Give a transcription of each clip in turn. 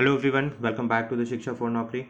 Hello everyone, welcome back to the Shiksha for Naukri.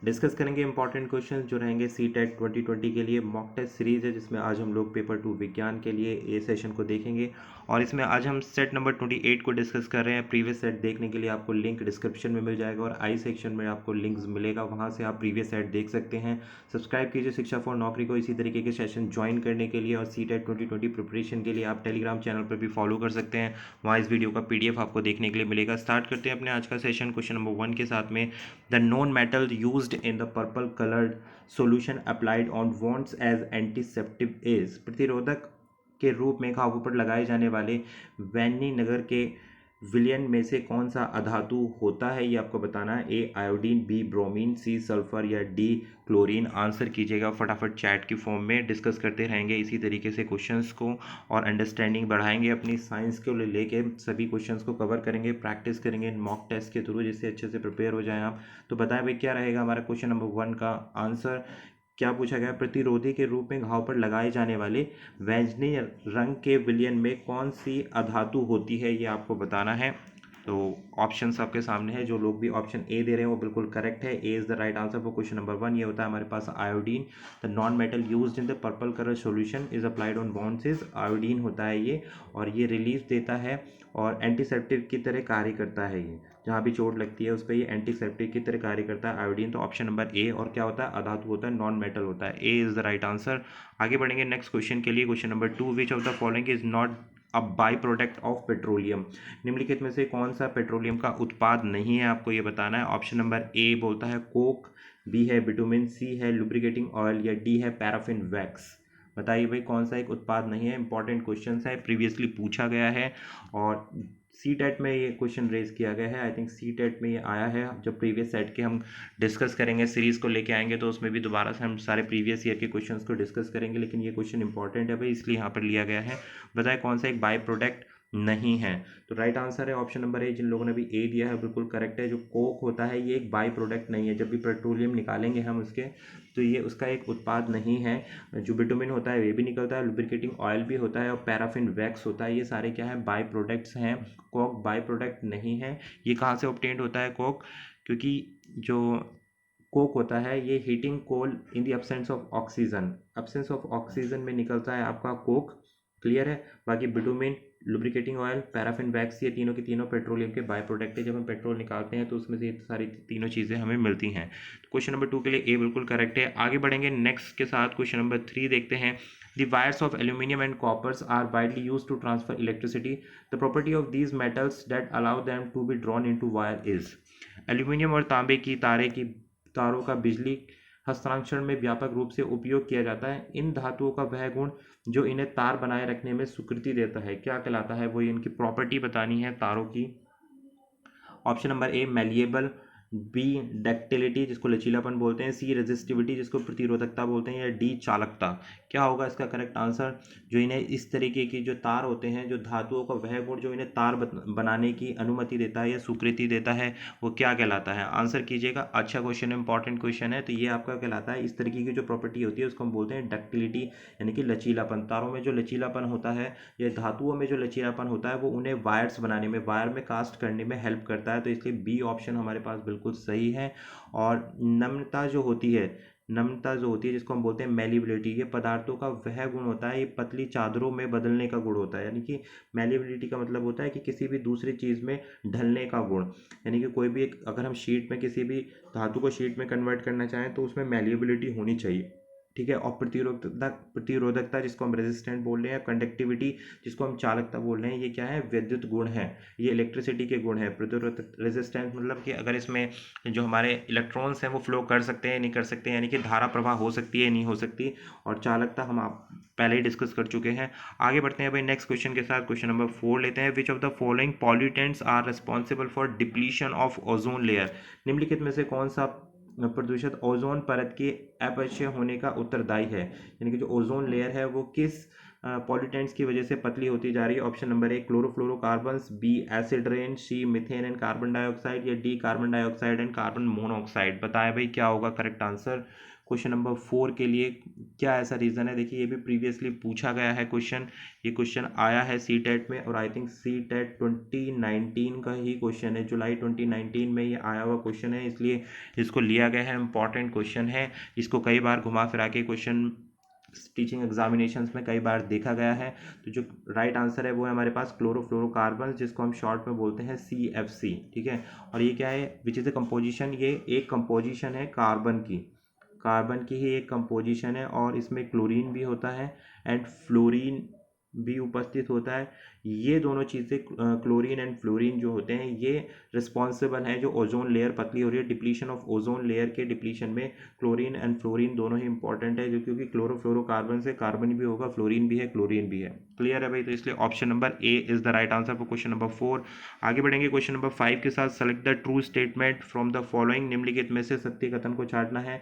Discuss करेंगे important questions जो रहेंगे C TET 2020 के लिए। मॉक टेस्ट सीरीज है जिसमें आज हम लोग पेपर 2 विज्ञान के लिए ए सेशन को देखेंगे और इसमें आज हम सेट नंबर 28 को डिस्कस कर रहे हैं। प्रीवियस सेट देखने के लिए आपको लिंक डिस्क्रिप्शन में मिल जाएगा और आई सेक्शन में आपको लिंक्स मिलेगा, वहाँ से आप प्रीवियस सेट देख सकते हैं। सब्सक्राइब कीजिए शिक्षा फॉर नौकरी को इसी तरीके के सेशन ज्वाइन करने के लिए, और सी टेट 2020 प्रिपरेशन के लिए आप टेलीग्राम चैनल पर भी फॉलो कर सकते हैं। वहाँ इस वीडियो का PDF आपको देखने के लिए मिलेगा। स्टार्ट करते हैं अपने आज का सेशन क्वेश्चन नंबर 1 के साथ में। The non metal used in the purple coloured solution applied on wounds as antiseptic is. प्रतिरोधक के रूप में घावों पर लगाए जाने वाले वैनी नगर के विलयन में से कौन सा अधातु होता है, ये आपको बताना है। A iodine, B bromine, C sulphur या डी क्लोरीन। आंसर कीजिएगा फटाफट चैट की फॉर्म में। डिस्कस करते रहेंगे इसी तरीके से क्वेश्चंस को और अंडरस्टैंडिंग बढ़ाएंगे अपनी साइंस को लेके। सभी क्वेश्चंस को कवर करेंगे, प्रैक्टिस करेंगे मॉक टेस्ट के थ्रू, जिससे अच्छे से प्रिपेयर हो जाएं आप। तो बताएं भाई क्या रहेगा हमारा क्वेश्चन नंबर 1 का आंसर। क्या पूछा गया? प्रतिरोधी के रूप में घाव पर लगाए जाने वाले बैंगनी रंग के विलयन में कौन सी अधातु होती है, ये आपको बताना है। तो ऑप्शंस आपके सामने है। जो लोग भी ऑप्शन ए दे रहे हैं वो बिल्कुल करेक्ट है। A is the right answer for question number 1। ये होता है हमारे पास iodine. The non metal used in the purple colour solution is applied on wounds. Iodine होता है ये, और ये रिलीफ देता है और एंटीसेप्टिक की तरह कार्य करता है। ये जहाँ भी चोट लगती है उस पर ये एंटीसेप्टिक की तरह कार्य करता है आयोडीन। तो ऑप्शन नंबर ए। और क्या होता है? अधातु होता है, नॉन मेटल होता है। A is the right answer. आगे बढ़ेंगे नेक्स्ट क्वेश्चन के लिए। Question number 2, which of the following is not a by product of petroleum. निम्नलिखित में से कौन सा पेट्रोलियम का उत्पाद नहीं है, आपको ये बताना है। ऑप्शन नंबर ए बोलता है कोक, बी है बिटुमिन, सी है लुब्रिकेटिंग ऑयल या डी है पैराफिन वैक्स। बताइए भाई कौन सा एक उत्पाद नहीं है। इंपॉर्टेंट क्वेश्चन है, प्रीवियसली पूछा गया है और सी टेट में ये क्वेश्चन रेज किया गया है। आई थिंक सी टेट में ये आया है। जब प्रीवियस सेट के हम डिस्कस करेंगे, सीरीज को लेके आएंगे, तो उसमें भी दोबारा से हम सारे प्रीवियस ईयर के क्वेश्चंस को डिस्कस करेंगे। लेकिन ये क्वेश्चन इंपॉर्टेंट है भाई, इसलिए यहाँ पर लिया गया है। बताए कौन सा एक बाई प्रोडक्ट नहीं है। तो राइट आंसर है ऑप्शन नंबर ए। जिन लोगों ने भी ए दिया है बिल्कुल करेक्ट है। जो कोक होता है ये एक बाई प्रोडक्ट नहीं है। जब भी पेट्रोलियम निकालेंगे हम उसके, तो ये उसका एक उत्पाद नहीं है। जो बिटुमिन होता है वे भी निकलता है, लुब्रिकेटिंग ऑयल भी होता है और पैराफिन वैक्स होता है। ये सारे क्या है? बाई प्रोडक्ट्स हैं। कोक बाई प्रोडक्ट नहीं है। ये कहाँ से ऑब्टेन्ड होता है कोक? क्योंकि जो कोक होता है ये heating coal in the absence of oxygen, absence of oxygen में निकलता है आपका कोक। क्लियर है? बाकी bitumen, lubricating oil, paraffin wax, ये तीनों की तीनों पेट्रोलियम के बाय प्रोडक्ट है। जब हम पेट्रोल निकालते हैं तो उसमें से ये सारी तीनों चीज़ें हमें मिलती हैं। तो क्वेश्चन नंबर 2 के लिए ए बिल्कुल करेक्ट है। आगे बढ़ेंगे नेक्स्ट के साथ। क्वेश्चन नंबर 3 देखते हैं। The wires of aluminium and coppers are widely use to transfer electricity. The property of these metals that allow them to be drawn into wire is. Aluminium और तांबे की तारों का बिजली हस्तांतरण में व्यापक रूप से उपयोग किया जाता है। इन धातुओं का वह गुण जो इन्हें तार बनाए रखने में स्वीकृति देता है क्या कहलाता है? वो इनकी प्रॉपर्टी बतानी है तारों की। Option number A malleable, B ductility जिसको लचीलापन बोलते हैं, सी रेजिस्टिविटी जिसको प्रतिरोधकता बोलते हैं, या डी चालकता। क्या होगा इसका करेक्ट आंसर? जो इन्हें इस तरीके की जो तार होते हैं, जो धातुओं का वह गुण जो इन्हें तार बनाने की अनुमति देता है या स्वीकृति देता है, वो क्या कहलाता है? आंसर कीजिएगा। अच्छा क्वेश्चन है, इंपॉर्टेंट क्वेश्चन है। तो ये आपका कहलाता है, इस तरीके की जो प्रॉपर्टी होती है उसको हम बोलते हैं डक्टिलिटी, यानी कि लचीलापन। तारों में जो लचीलापन होता है या धातुओं में जो लचीलापन होता है वो उन्हें वायर्स बनाने में, वायर में कास्ट करने में हेल्प करता है। तो इसलिए बी ऑप्शन हमारे पास बिल्कुल सही है। और नम्रता जो होती है, नम्रता जो होती है जिसको हम बोलते हैं मेलिबिलिटी, ये पदार्थों का वह गुण होता है, ये पतली चादरों में बदलने का गुण होता है। यानी कि मेलिबिलिटी का मतलब होता है कि किसी भी दूसरी चीज़ में ढलने का गुण। यानी कि कोई भी एक, अगर हम शीट में किसी भी धातु को शीट में कन्वर्ट करना चाहें तो उसमें मेलिबिलिटी होनी चाहिए। ठीक है? और प्रतिरोधकता जिसको हम रेजिस्टेंट बोल रहे हैं, कंडक्टिविटी जिसको हम चालकता बोल रहे हैं, ये क्या है? विद्युत गुण है। ये इलेक्ट्रिसिटी के गुण है। प्रतिरोधक रेजिस्टेंस मतलब कि अगर इसमें जो हमारे इलेक्ट्रॉन्स हैं वो फ्लो कर सकते हैं नहीं कर सकते, यानी कि धारा प्रवाह हो सकती है नहीं हो सकती। और चालकता हम आप पहले ही डिस्कस कर चुके हैं। आगे बढ़ते हैं भाई नेक्स्ट क्वेश्चन के साथ। क्वेश्चन नंबर 4 लेते हैं। Which of the following pollutants are responsible for depletion of ozone layer. निम्नलिखित में से कौन सा प्रदूषित ओजोन परत के अपक्षय होने का उत्तरदायी है? यानी कि जो ओजोन लेयर है वो किस पॉल्यूटेंट्स की वजह से पतली होती जा रही है? Option number A chlorofluorocarbons, B acid rain, C methane and carbon dioxide, या D carbon dioxide and carbon monoxide. बताएं भाई क्या होगा करेक्ट आंसर? क्वेश्चन नंबर 4 के लिए क्या ऐसा रीज़न है, देखिए ये भी प्रीवियसली पूछा गया है क्वेश्चन, ये क्वेश्चन आया है सी टेट में, और आई थिंक सी टेट 2019 का ही क्वेश्चन है, जुलाई 2019 में ये आया हुआ क्वेश्चन है, इसलिए इसको लिया गया है, इंपॉर्टेंट क्वेश्चन है। इसको कई बार घुमा फिरा के क्वेश्चन टीचिंग एग्जामिनेशंस में कई बार देखा गया है। तो जो राइट आंसर है वो है हमारे पास क्लोरोफ्लोरोकार्बन, जिसको हम शॉर्ट में बोलते हैं CFC, ठीक है। और ये क्या है, विच इज़ ए कंपोजिशन, ये एक कंपोजिशन है कार्बन की ही एक कंपोजिशन है, और इसमें क्लोरीन भी होता है एंड फ्लोरीन भी उपस्थित होता है। ये दोनों चीज़ें क्लोरीन एंड फ्लोरीन जो होते हैं ये रिस्पॉन्सिबल हैं जो ओजोन लेयर पतली हो रही है, डिप्लीशन ऑफ ओजोन लेयर के डिप्लीशन में क्लोरीन एंड फ्लोरीन दोनों ही इंपॉर्टेंट है, जो क्योंकि क्लोरोफ्लोरोकार्बन से कार्बन भी होगा, फ्लोरीन भी है, क्लोरीन भी है। क्लियर है भाई, तो इसलिए option number A is the right answer for question number 4। आगे बढ़ेंगे क्वेश्चन नंबर 5 के साथ। Select the true statement from the following, निम्नलिखित में से सत्य कथन को छांटना है।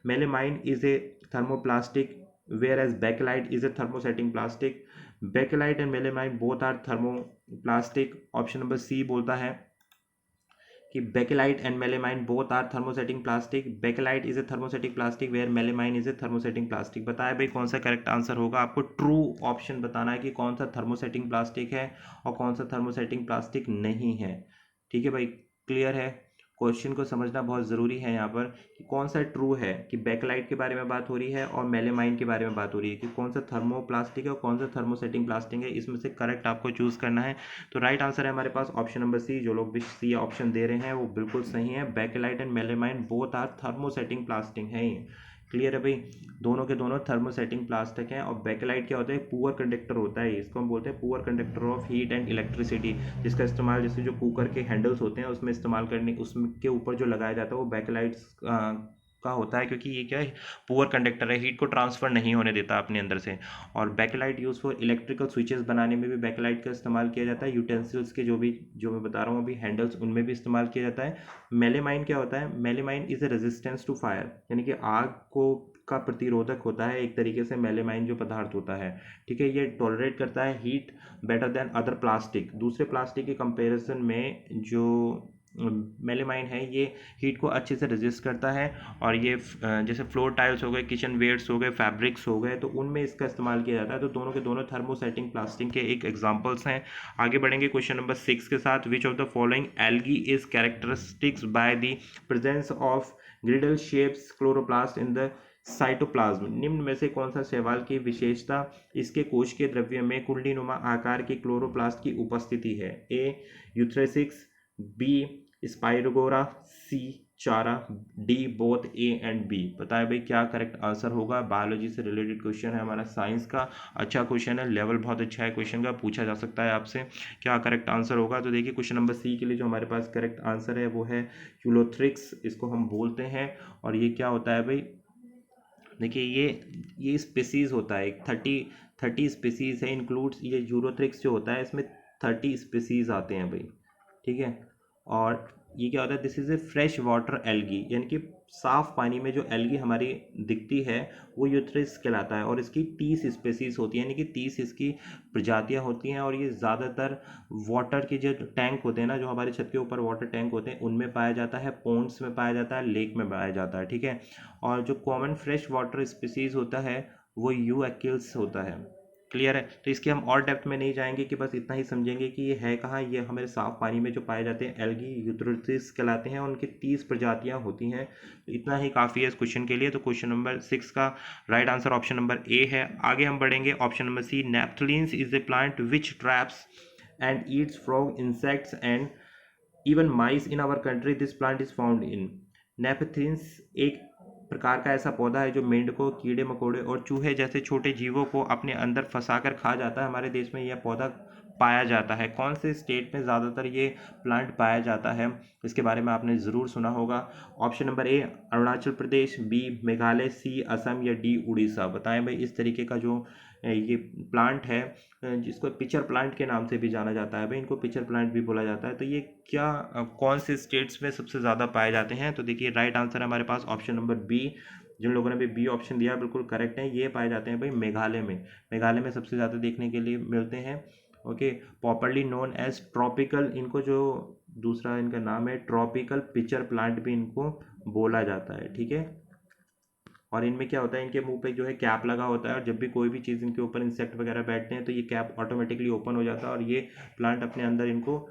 Melamine is A thermoplastic whereas bakelite is a thermosetting plastic. Bakelite and melamine both are thermoplastic. Option number C बोलता है कि bakelite and melamine both are thermosetting plastic. Bakelite is a thermosetic plastic where melamine is a thermosetting plastic. बताया भाई कौन सा correct answer होगा, आपको true option बताना है कि कौन सा थर्मोसेटिंग प्लास्टिक है और कौन सा थर्मोसेटिंग प्लास्टिक नहीं है। ठीक है भाई, क्लियर है। क्वेश्चन को समझना बहुत ज़रूरी है यहाँ पर कि कौन सा ट्रू है, कि बैकलाइट के बारे में बात हो रही है और मेलेमाइन के बारे में बात हो रही है, कि कौन सा थर्मोप्लास्टिक है और कौन सा थर्मोसेटिंग प्लास्टिक है, इसमें से करेक्ट आपको चूज़ करना है। तो राइट आंसर है हमारे पास ऑप्शन नंबर सी। जो लोग भी सी ऑप्शन दे रहे हैं वो बिल्कुल सही है। Bakelite and melamine both are thermosetting plastic है। क्लियर है भाई, दोनों के दोनों थर्मोसेटिंग प्लास्टिक हैं। और बैकलाइट क्या होता है, पुअर कंडक्टर होता है, इसको हम बोलते हैं poor conductor of heat and electricity, जिसका इस्तेमाल जैसे जो कुकर के हैंडल्स होते हैं उसमें इस्तेमाल करने, उसके ऊपर जो लगाया जाता है वो बैकलाइट्स का होता है, क्योंकि ये क्या है, पुअर कंडक्टर है, हीट को ट्रांसफर नहीं होने देता अपने अंदर से। और bakelite use for electrical switches बनाने में भी बैकलाइट का इस्तेमाल किया जाता है। यूटेंसिल्स के जो मैं बता रहा हूँ अभी हैंडल्स, उनमें भी इस्तेमाल किया जाता है। मेलेमाइन क्या होता है, melamine is a resistance to fire, यानी कि आग को का प्रतिरोधक होता है एक तरीके से मेलेमाइन जो पदार्थ होता है। ठीक है, ये टॉलरेट करता है heat better than other plastic, दूसरे प्लास्टिक के कंपैरिजन में जो मेलेमाइन है ये हीट को अच्छे से रेजिस्ट करता है। और ये जैसे फ्लोर टाइल्स हो गए, किचन वेयर्स हो गए, फैब्रिक्स हो गए, तो उनमें इसका इस्तेमाल किया जाता है। तो दोनों के दोनों थर्मोसेटिंग प्लास्टिक के एक एग्जांपल्स हैं। आगे बढ़ेंगे क्वेश्चन नंबर 6 के साथ। विच of the following algae is characteristics by the presence of ग्रिडल shapes chloroplast in the cytoplasm, निम्न में से कौन सा शैवाल की विशेषता इसके कोश के द्रव्य में कुंडलीनुमा आकार के क्लोरोप्लास्ट की उपस्थिति है। ए यूथ्रेसिक्स, B spirogyra, C chara, D both A and B. बताए भाई क्या करेक्ट आंसर होगा। बायोलॉजी से रिलेटेड क्वेश्चन है हमारा, साइंस का अच्छा क्वेश्चन है, लेवल बहुत अच्छा है क्वेश्चन का, पूछा जा सकता है आपसे क्या करेक्ट आंसर होगा। तो देखिए क्वेश्चन नंबर सी के लिए जो हमारे पास करेक्ट आंसर है वो है यूलोथ्रिक्स, इसको हम बोलते हैं। और ये क्या होता है भाई, देखिए ये स्पीसीज़ होता है, एक 30 स्पीसीज़ है, इंक्लूड्स ये यूरोथ्रिक्स जो होता है इसमें 30 स्पीसीज़ आते हैं भाई। ठीक है, और ये क्या होता है, this is a fresh water algae, यानी कि साफ़ पानी में जो एल्गी हमारी दिखती है वो यूथ्रिक्स कहलाता है। और इसकी 30 स्पीसीज़ होती है, यानी कि 30 इसकी प्रजातियां होती हैं। और ये ज़्यादातर वाटर के जो टैंक होते हैं ना, जो हमारे छत के ऊपर वाटर टैंक होते हैं उनमें पाया जाता है, पोन्ड्स में पाया जाता है, लेक में पाया जाता है। ठीक है, और जो कॉमन फ्रेश वाटर स्पीसीज़ होता है वो यू एक्ल्स होता है। क्लियर है, तो इसके हम और डेप्थ में नहीं जाएंगे, कि बस इतना ही समझेंगे कि ये है कहाँ, ये हमारे साफ पानी में जो पाए जाते हैं एल्गी यूथ्रोसिस कहलाते हैं, उनकी 30 प्रजातियां होती हैं। तो इतना ही काफ़ी है इस क्वेश्चन के लिए। तो क्वेश्चन नंबर 6 का right answer option number A है। आगे हम बढ़ेंगे option number C. Nepenthes is a plant which traps and eats frog insects and even mice in our country, this plant is found in. Nepenthes एक प्रकार का ऐसा पौधा है जो मेंढकों, कीड़े मकोड़े और चूहे जैसे छोटे जीवों को अपने अंदर फंसाकर खा जाता है। हमारे देश में यह पौधा पाया जाता है। कौन से स्टेट में ज़्यादातर ये प्लांट पाया जाता है, इसके बारे में आपने ज़रूर सुना होगा। Option number A Arunachal Pradesh, B Meghalaya, C Assam या डी उड़ीसा। बताएं भाई इस तरीके का जो ये प्लांट है जिसको पिचर प्लांट के नाम से भी जाना जाता है भाई, इनको पिचर प्लांट भी बोला जाता है। तो ये क्या कौन से स्टेट्स में सबसे ज़्यादा पाए जाते हैं, तो देखिए राइट आंसर है हमारे पास ऑप्शन नंबर बी। जिन लोगों ने भी बी ऑप्शन दिया बिल्कुल करेक्ट है, ये पाए जाते हैं भाई मेघालय में। मेघालय में सबसे ज़्यादा देखने के लिए मिलते हैं। Okay, properly known as tropical, इनको जो दूसरा इनका नाम है ट्रॉपिकल पिचर प्लांट भी इनको बोला जाता है। ठीक है, और इनमें क्या होता है, इनके मुंह पे जो है कैप लगा होता है, और जब भी कोई भी चीज़ इनके ऊपर इंसेक्ट वगैरह बैठते हैं तो ये कैप ऑटोमेटिकली ओपन हो जाता है और ये प्लांट अपने अंदर इनको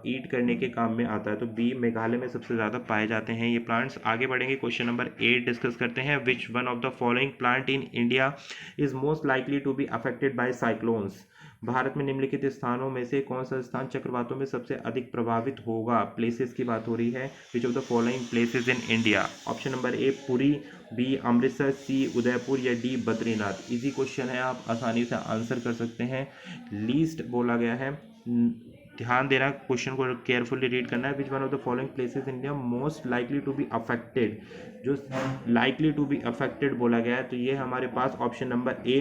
ईट करने के काम में आता है। तो बी मेघालय में सबसे ज़्यादा पाए जाते हैं ये प्लांट्स। आगे बढ़ेंगे, क्वेश्चन नंबर 8 डिस्कस करते हैं। Which one of the following plant in India is most likely to be affected by cyclones. Bharat में निम्नलिखित स्थानों में से कौन सा स्थान चक्रवातों में सबसे अधिक प्रभावित होगा। प्लेसेस की बात हो रही है। Which of the following places in India. Option number A Puri, B Amritsar, C Udaipur या डी बद्रीनाथ। इजी क्वेश्चन है, आप आसानी से आंसर कर सकते हैं। लीस्ट बोला गया है, ध्यान देना, क्वेश्चन को केयरफुली रीड करना है। Which one of the following places in India most likely to be affected. जो लाइकली टू बी अफेक्टेड बोला गया है तो ये हमारे पास ऑप्शन नंबर ए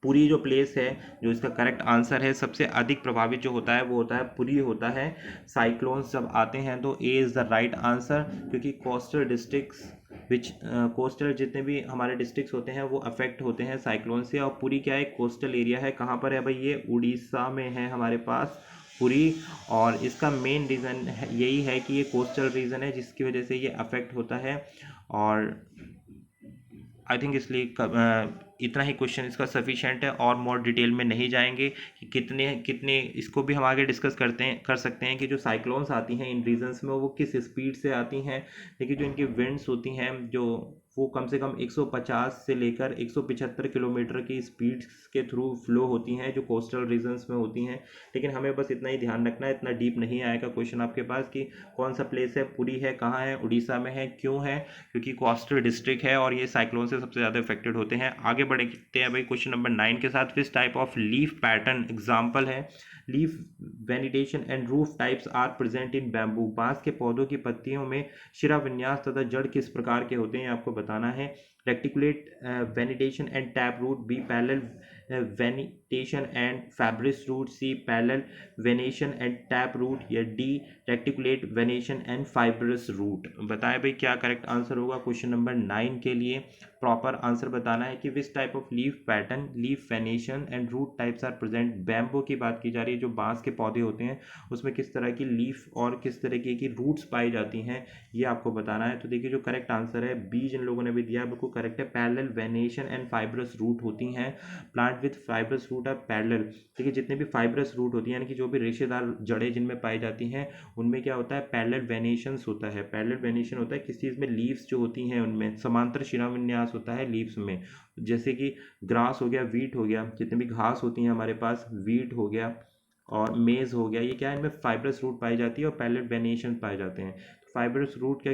पुरी जो प्लेस है, जो इसका करेक्ट आंसर है। सबसे अधिक प्रभावित जो होता है वो होता है पुरी होता है। साइक्लोन्स जब आते हैं तो A is the right answer, क्योंकि कोस्टल डिस्ट्रिक्ट्स कोस्टल जितने भी हमारे डिस्ट्रिक्ट्स होते हैं वो अफेक्ट होते हैं साइक्लोन से। और पुरी क्या है, कोस्टल एरिया है। कहाँ पर है भाई, ये उड़ीसा में है हमारे पास पुरी। और इसका मेन रीज़न यही है कि ये कोस्टल रीजन है जिसकी वजह से ये अफेक्ट होता है। और आई थिंक इसलिए इतना ही क्वेश्चन इसका सफिशेंट है, और मोर डिटेल में नहीं जाएंगे कि कितने कितने इसको भी हम आगे डिस्कस कर सकते हैं कि जो साइक्लोन्स आती हैं इन रीजन्स में वो किस स्पीड से आती हैं। लेकिन जो इनकी विंड्स होती हैं जो वो कम से कम 150 से लेकर 175 किलोमीटर की स्पीड के थ्रू फ्लो होती हैं जो कोस्टल रीजन्स में होती हैं। लेकिन हमें बस इतना ही ध्यान रखना है, इतना डीप नहीं आएगा क्वेश्चन आपके पास कि कौन सा प्लेस है, पुरी है, कहाँ है, उड़ीसा में है, क्यों है, क्योंकि कोस्टल डिस्ट्रिक्ट है और ये साइक्लोन से सबसे ज़्यादा इफेक्टेड होते हैं। आगे बढ़ते हैं भाई क्वेश्चन नंबर 9 के साथ। किस type of leaf pattern example है leaf venation and root types are present in bamboo. बांस के पौधों की पत्तियों में शिरा विन्यास तथा जड़ किस प्रकार के होते हैं आपको बताना है। Reticulate venation and tap root, B parallel venation and fibrous root, C parallel venation and tap root या D reticulate venation and fibrous root. बताएं भाई क्या करेक्ट आंसर होगा क्वेश्चन नंबर 9 के लिए। प्रॉपर आंसर बताना है कि which type of leaf pattern leaf venation and root types are present. Bamboo की बात की जा रही है, जो बांस के पौधे होते हैं उसमें किस तरह की लीफ और किस तरीके की रूट्स पाई जाती हैं ये आपको बताना है। तो देखिए जो करेक्ट आंसर है बी जिन लोगों ने भी दिया बिल्कुल करेक्ट है। Parallel venation and fibrous root होती हैं। Plant with fibrous root are parallel. देखिए जितने भी फाइब्रस रूट होती हैं यानी कि जो भी रेशेदार जड़ें जिनमें पाई जाती हैं उनमें क्या होता है, पैरेलल वेनेशंस होता है। पैरेलल वेनेशन होता है किस चीज़ में, लीव्स जो होती हैं उनमें समांतर शिराविन्यास होता है लीव्स में। जैसे कि ग्रास हो गया, वीट हो गया, जितने भी घास होती हैं हमारे पास, वीट हो गया और मेज हो गया, ये क्या है, इनमें फाइब्रस रूट पाई जाती है और पैरेलल वेनेशन पाए जाते हैं। तो फाइब्रस रूट क्या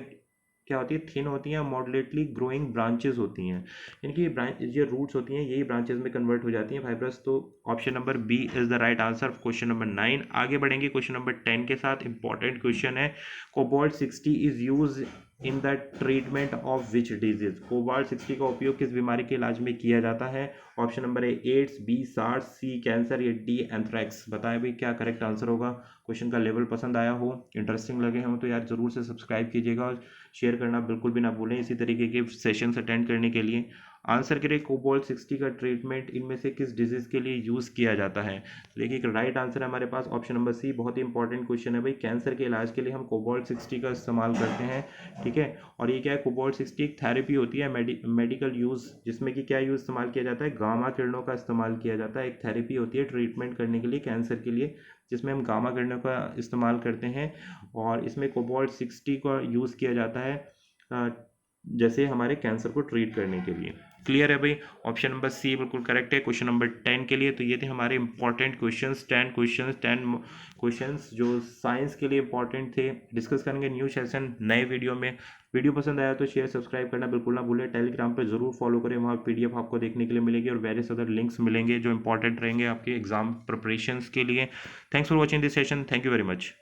क्या होती है, थिन होती हैं, मॉडरेटली ग्रोइंग ब्रांचेस होती हैं। इनकी ब्रांच ये रूट्स होती हैं यही ब्रांचेस में कन्वर्ट हो जाती हैं फाइब्रस। तो option number B is the right answer question number 9। आगे बढ़ेंगे क्वेश्चन नंबर 10 के साथ। इंपॉर्टेंट क्वेश्चन है, cobalt 60 is use in the treatment of which disease. Cobalt 60 का उपयोग किस बीमारी के इलाज में किया जाता है। Option number A AIDS, B SARS, C cancer या डी एंथ्रैक्स। बताएं भाई क्या करेक्ट आंसर होगा। क्वेश्चन का लेवल पसंद आया हो, इंटरेस्टिंग लगे हो तो यार ज़रूर से सब्सक्राइब कीजिएगा और शेयर करना बिल्कुल भी ना भूलें इसी तरीके के सेशंस अटेंड करने के लिए। आंसर करें, कोबाल्ट 60 का ट्रीटमेंट इनमें से किस डिजीज़ के लिए यूज़ किया जाता है। देखिए राइट आंसर है हमारे पास ऑप्शन नंबर सी। बहुत ही इंपॉर्टेंट क्वेश्चन है भाई, कैंसर के इलाज के लिए हम कोबाल्ट 60 का इस्तेमाल करते हैं। ठीक है, और ये क्या है, कोबाल्ट 60 एक थेरेपी होती है मेडिकल यूज़, जिसमें कि क्या यूज़ इस्तेमाल किया जाता है, गामा किरणों का इस्तेमाल किया जाता है। एक थेरेपी होती है ट्रीटमेंट करने के लिए कैंसर के लिए, जिसमें हम गामा किरणों का इस्तेमाल करते हैं और इसमें कोबाल्ट 60 का यूज़ किया जाता है जैसे हमारे कैंसर को ट्रीट करने के लिए। क्लियर है भाई, ऑप्शन नंबर सी बिल्कुल करेक्ट है क्वेश्चन नंबर 10 के लिए। तो ये थे हमारे इंपॉर्टेंट क्वेश्चंस, 10 क्वेश्चंस जो साइंस के लिए इंपॉर्टेंट थे। डिस्कस करेंगे न्यू सेशन नए वीडियो में। वीडियो पसंद आया तो शेयर सब्सक्राइब करना बिल्कुल ना भूलें। टेलीग्राम पे जरूर फॉलो करें, वहाँ PDF आपको देखने के लिए मिलेगी और वेरियस अदर लिंक्स मिलेंगे जो इंपॉर्टेंट रहेंगे आपके एग्जाम प्रिपरेशंस के लिए। Thanks for watching this session, thank you very much.